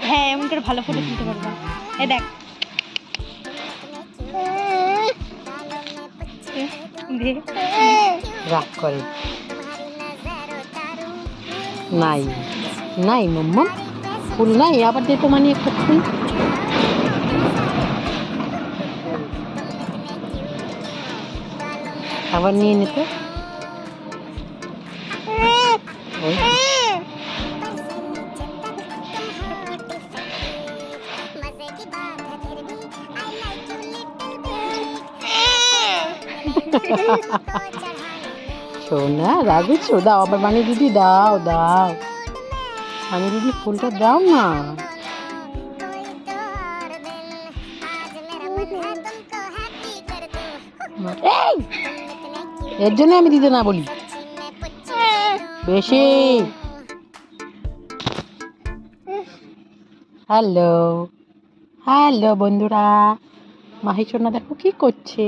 হ্যাঁ এমন করে ভালো ফটো তুলতে পারবো। এই দেখ রাগ করে নাই নাই মাম্মা ফুল নাই আবার দে তো মানে একটা ফুল আবার নিয়ে নিতে সোনা রাগুছো দাও আবার মানে দিদি দাও দাও মানে দিদি ফুলটা দাও না এই এর জন্য আমি দিতে না বলি বেশি হ্যালো হ্যালো বন্ধুরা মাহি সোনা দেখো কি করছে